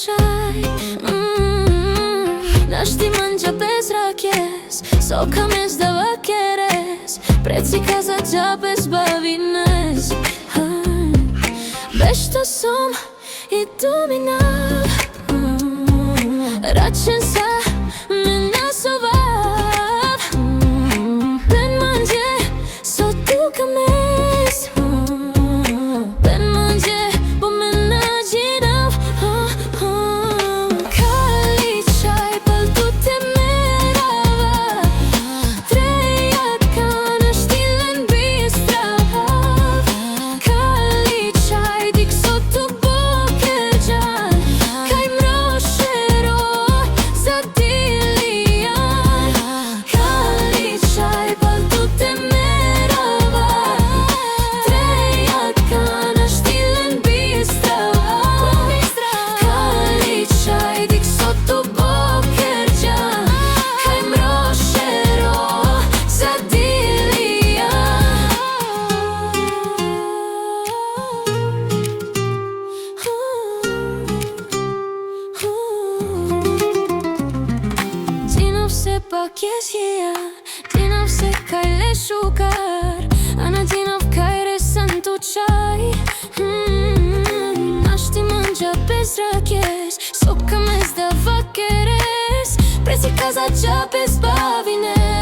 čaj. Naš ti mangia bez rakjes, soka mes da vakeres, preci kaza dža bez bavines. Bez to som i dominav, račen sa me nasovav. Ben manje so tu ka mes, ben manje po me nađinav. Kali čaj pal tu te merava, treja kana štilen bistrav. Kali čaj dik so tu bokerđan, kaj mrošero za dilijan. Kali čaj pal tu te merava, treja kana štilen bistrav. Kali čaj dik so tu bokerđan, kaj mrošero za dilijan. Džinov se pak je zhija, džinov se kaj le šukar, a na džinov kaj resan tu čaj. Naš ti mangia bez rakjes, soka mes da vakeres, preci kaza dža bez bavines.